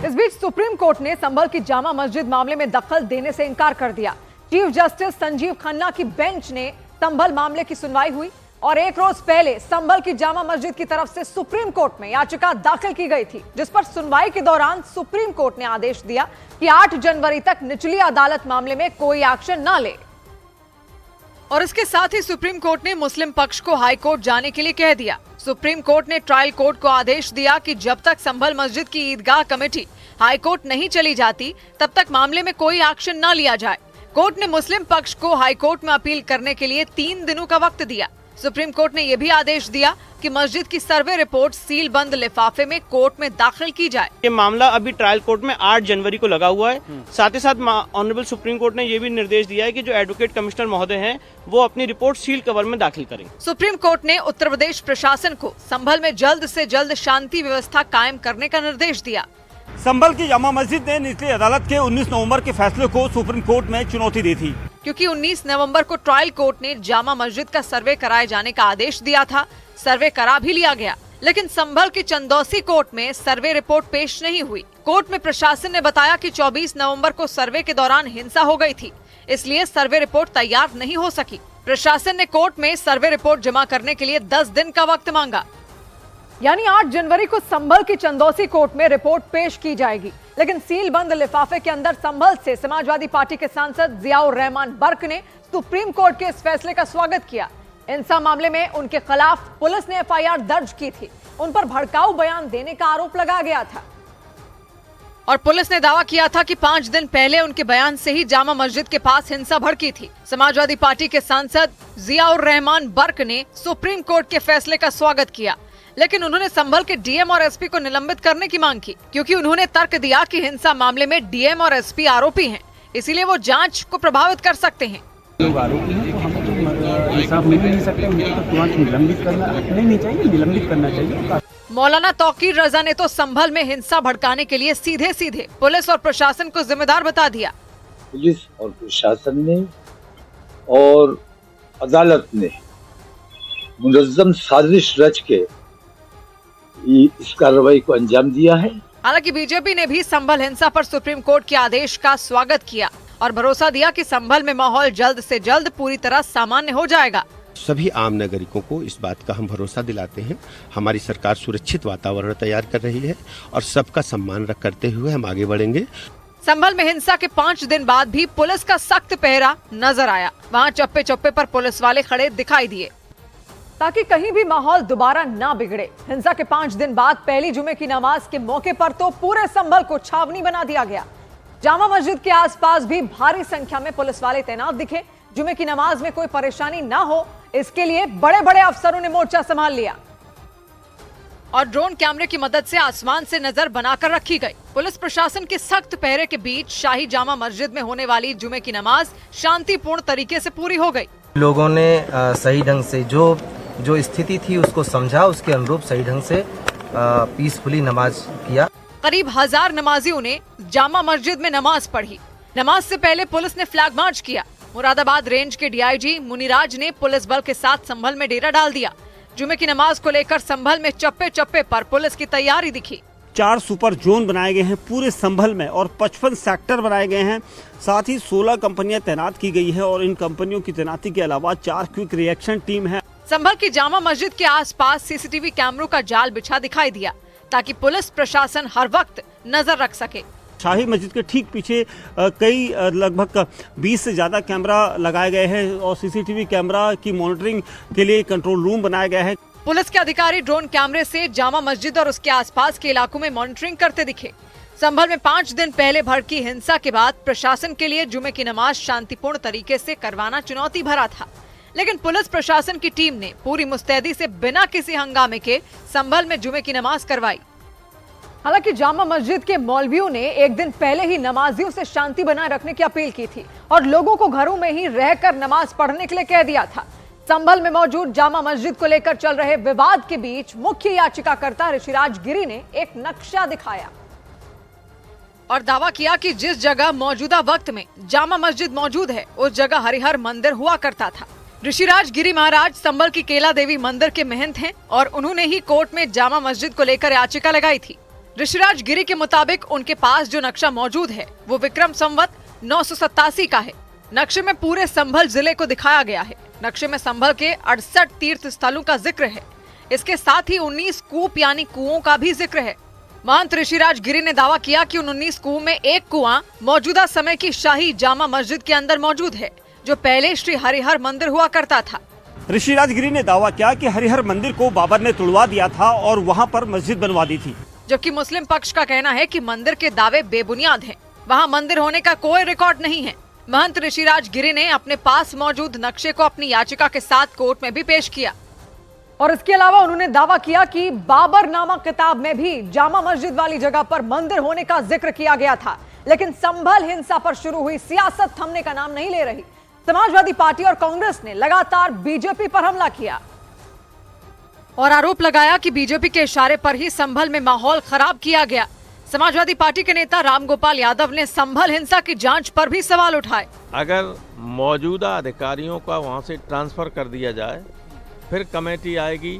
इस बीच supreme court ने संभल की जामा मस्जिद मामले में दखल देने से इनकार कर दिया। चीफ जस्टिस संजीव खन्ना की बेंच ने संभल मामले की सुनवाई हुई और एक रोज पहले संभल की जामा मस्जिद की तरफ से सुप्रीम कोर्ट में याचिका दाखिल की गई थी, जिस पर सुनवाई के दौरान सुप्रीम कोर्ट ने आदेश दिया कि 8 जनवरी तक निचली अदालत मामले में कोई एक्शन न ले। और इसके साथ ही सुप्रीम कोर्ट ने मुस्लिम पक्ष को हाई कोर्ट जाने के लिए कह दिया। सुप्रीम कोर्ट ने ट्रायल कोर्ट को आदेश दिया कि जब तक संभल मस्जिद की ईदगाह कमेटी हाई कोर्ट नहीं चली जाती तब तक मामले में कोई एक्शन न लिया जाए। कोर्ट ने मुस्लिम पक्ष को हाई कोर्ट में अपील करने के लिए 3 दिनों का वक्त दिया। सुप्रीम कोर्ट ने यह भी आदेश दिया कि मस्जिद की सर्वे रिपोर्ट सील बंद लिफाफे में कोर्ट में दाखिल की जाए। ये मामला अभी ट्रायल कोर्ट में 8 जनवरी को लगा हुआ है। साथ ही साथ ऑनरेबल सुप्रीम कोर्ट ने ये भी निर्देश दिया है कि जो एडवोकेट कमिश्नर महोदय हैं वो अपनी रिपोर्ट सील कवर में दाखिल करें। सुप्रीम कोर्ट ने उत्तर प्रदेश प्रशासन को संभल में जल्द से जल्द शांति व्यवस्था कायम करने का निर्देश दिया। संभल की जामा मस्जिद ने निचली अदालत के 19 नवंबर के फैसले को सुप्रीम कोर्ट में चुनौती दी थी, क्योंकि 19 नवंबर को ट्रायल कोर्ट ने जामा मस्जिद का सर्वे कराए जाने का आदेश दिया था। सर्वे करा भी लिया गया, लेकिन संभल की चंदौसी कोर्ट में सर्वे रिपोर्ट पेश नहीं हुई। कोर्ट में प्रशासन ने बताया कि 24 नवंबर को सर्वे के दौरान हिंसा हो गई थी, इसलिए सर्वे रिपोर्ट तैयार नहीं हो सकी। प्रशासन ने कोर्ट में सर्वे रिपोर्ट जमा करने के लिए 10 दिन का वक्त मांगा, यानी 8 जनवरी को संभल की चंदौसी कोर्ट में रिपोर्ट पेश की जाएगी। लेकिन सील बंद लिफाफे के अंदर संभल से समाजवादी पार्टी के सांसद जियाउर रहमान बर्क ने सुप्रीम कोर्ट के इस फैसले का स्वागत किया। हिंसा मामले में उनके खिलाफ पुलिस ने FIR दर्ज की थी। उन पर भड़काऊ बयान देने का आरोप लगाया गया था और पुलिस ने दावा किया था कि 5 दिन पहले उनके बयान से ही जामा मस्जिद के पास हिंसा भड़की थी। समाजवादी पार्टी के सांसद जियाउर रहमान बर्क ने सुप्रीम कोर्ट के फैसले का स्वागत किया, लेकिन उन्होंने संभल के DM और SP को निलंबित करने की मांग की, क्योंकि उन्होंने तर्क दिया कि हिंसा मामले में DM और SP आरोपी हैं, इसीलिए वो जांच को प्रभावित कर सकते हैं। लोग आरोपी हैं तो हम तो इंसाफ मिल नहीं सकते, उनको तो तुरंत निलंबित करना चाहिए। मौलाना तौकीर रजा ने तो संभल में हिंसा भड़काने के लिए सीधे सीधे पुलिस और प्रशासन को जिम्मेदार बता दिया। पुलिस और प्रशासन ने और अदालत ने मुनज़्ज़म साजिश रच के इस कार्रवाई को अंजाम दिया है। हालांकि बीजेपी ने भी संभल हिंसा पर सुप्रीम कोर्ट के आदेश का स्वागत किया और भरोसा दिया कि संभल में माहौल जल्द से जल्द पूरी तरह सामान्य हो जाएगा। सभी आम नागरिकों को इस बात का हम भरोसा दिलाते हैं। हमारी सरकार सुरक्षित वातावरण तैयार कर रही है और सबका सम्मान करते हुए हम आगे बढ़ेंगे। संभल में हिंसा के 5 दिन बाद भी पुलिस का सख्त पहरा नजर आया। वहाँ चप्पे चप्पे पर पुलिस वाले खड़े दिखाई दिए ताकि कहीं भी माहौल दोबारा ना बिगड़े। हिंसा के 5 दिन बाद पहली जुमे की नमाज के मौके पर तो पूरे संभल को छावनी बना दिया गया। जामा मस्जिद के आसपास भी भारी संख्या में पुलिस वाले तैनात दिखे। जुमे की नमाज में कोई परेशानी ना हो, इसके लिए बड़े बड़े अफसरों ने मोर्चा संभाल लिया और ड्रोन कैमरे की मदद से आसमान से नजर बनाकर रखी गई। पुलिस प्रशासन के सख्त पहरे के बीच शाही जामा मस्जिद में होने वाली जुमे की नमाज शांतिपूर्ण तरीके से पूरी हो गई। लोगों ने सही ढंग से जो स्थिति थी उसको समझा, उसके अनुरूप सही ढंग से पीसफुली नमाज किया। करीब 1000 नमाजियों ने जामा मस्जिद में नमाज पढ़ी। नमाज से पहले पुलिस ने फ्लैग मार्च किया। मुरादाबाद रेंज के DIG मुनिराज ने पुलिस बल के साथ संभल में डेरा डाल दिया। जुमे की नमाज को लेकर संभल में चप्पे चप्पे पर पुलिस की तैयारी दिखी। 4 सुपर जोन बनाए गए हैं पूरे संभल में और 55 सेक्टर बनाए गए हैं। साथ ही 16 कंपनियां तैनात की गई है और इन कंपनियों की तैनाती के अलावा 4 क्विक रिएक्शन टीम है। संभल की जामा मस्जिद के आसपास CCTV कैमरों का जाल बिछा दिखाई दिया ताकि पुलिस प्रशासन हर वक्त नजर रख सके। शाही मस्जिद के ठीक पीछे कई लगभग 20 से ज्यादा कैमरा लगाए गए हैं और CCTV कैमरा की मॉनिटरिंग के लिए कंट्रोल रूम बनाया गया है। पुलिस के अधिकारी ड्रोन कैमरे से जामा मस्जिद और उसके आसपास के इलाकों में मॉनिटरिंग करते दिखे। संभल में 5 दिन पहले भड़की हिंसा के बाद प्रशासन के लिए जुमे की नमाज शांतिपूर्ण तरीके से करवाना चुनौती भरा था, लेकिन पुलिस प्रशासन की टीम ने पूरी मुस्तैदी से बिना किसी हंगामे के संभल में जुमे की नमाज करवाई। हालांकि जामा मस्जिद के मौलवियों ने एक दिन पहले ही नमाजियों से शांति बनाए रखने की अपील की थी और लोगों को घरों में ही रहकर नमाज पढ़ने के लिए कह दिया था। संभल में मौजूद जामा मस्जिद को लेकर चल रहे विवाद के बीच मुख्य याचिकाकर्ता ऋषिराज गिरी ने एक नक्शा दिखाया और दावा किया कि जिस जगह मौजूदा वक्त में जामा मस्जिद मौजूद है उस जगह हरिहर मंदिर हुआ करता था। ऋषिराज गिरी महाराज संभल की केला देवी मंदिर के महंत हैं और उन्होंने ही कोर्ट में जामा मस्जिद को लेकर याचिका लगाई थी। ऋषिराज गिरी के मुताबिक उनके पास जो नक्शा मौजूद है वो विक्रम संवत 987 का है। नक्शे में पूरे संभल जिले को दिखाया गया है। नक्शे में संभल के 68 तीर्थ स्थलों का जिक्र है। इसके साथ ही 19 कूप यानी कुओं का भी जिक्र है। महंत ऋषिराज गिरी ने दावा किया कि उन 19 कुओं में एक कुआं मौजूदा समय की शाही जामा मस्जिद के अंदर मौजूद है, जो पहले श्री हरिहर मंदिर हुआ करता था। ऋषिराज गिरी ने दावा किया कि हरिहर मंदिर को बाबर ने तुड़वा दिया था और वहां पर मस्जिद बनवा दी थी, जबकि मुस्लिम पक्ष का कहना है कि मंदिर के दावे बेबुनियाद हैं। वहां मंदिर होने का कोई रिकॉर्ड नहीं है। महंत ऋषिराज गिरी ने अपने पास मौजूद नक्शे को अपनी याचिका के साथ कोर्ट में भी पेश किया और इसके अलावा उन्होंने दावा किया कि बाबर नामक किताब में भी जामा मस्जिद वाली जगह पर मंदिर होने का जिक्र किया गया था, लेकिन संभल हिंसा पर शुरू हुई सियासत थमने का नाम नहीं ले रही। समाजवादी पार्टी और कांग्रेस ने लगातार बीजेपी पर हमला किया और आरोप लगाया कि बीजेपी के इशारे पर ही संभल में माहौल खराब किया गया। समाजवादी पार्टी के नेता रामगोपाल यादव ने संभल हिंसा की जांच पर भी सवाल उठाए। अगर मौजूदा अधिकारियों का वहां से ट्रांसफर कर दिया जाए, फिर कमेटी आएगी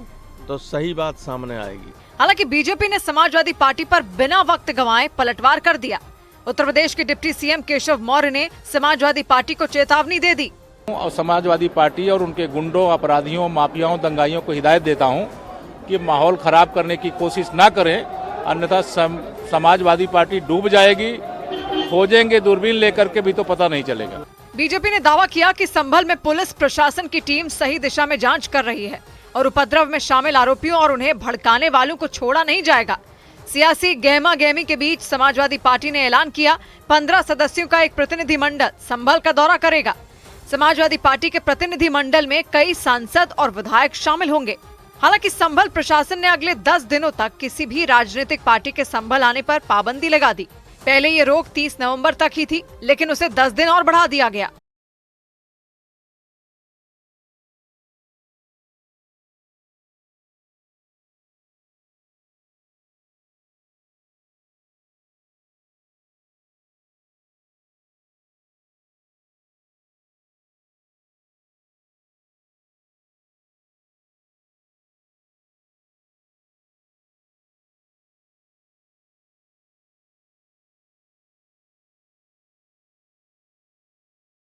तो सही बात सामने आएगी। हालांकि बीजेपी ने समाजवादी पार्टी पर बिना वक्त गंवाए पलटवार कर दिया। उत्तर प्रदेश के डिप्टी सीएम केशव मौर्य ने समाजवादी पार्टी को चेतावनी दे दी। और समाजवादी पार्टी और उनके गुंडों, अपराधियों, माफियाओं, दंगाइयों को हिदायत देता हूं कि माहौल खराब करने की कोशिश ना करें, अन्यथा समाजवादी पार्टी डूब जाएगी। खोजेंगे दूरबीन लेकर के भी तो पता नहीं चलेगा। बीजेपी ने दावा किया कि संभल में पुलिस प्रशासन की टीम सही दिशा में जांच कर रही है और उपद्रव में शामिल आरोपियों और उन्हें भड़काने वालों को छोड़ा नहीं जाएगा। सियासी गहमा गहमी के बीच समाजवादी पार्टी ने ऐलान किया 15 सदस्यों का एक प्रतिनिधिमंडल संभल का दौरा करेगा। समाजवादी पार्टी के प्रतिनिधिमंडल में कई सांसद और विधायक शामिल होंगे। हालांकि संभल प्रशासन ने अगले 10 दिनों तक किसी भी राजनीतिक पार्टी के संभल आने पर पाबंदी लगा दी। पहले ये रोक 30 नवंबर तक ही थी, लेकिन उसे 10 दिन और बढ़ा दिया गया।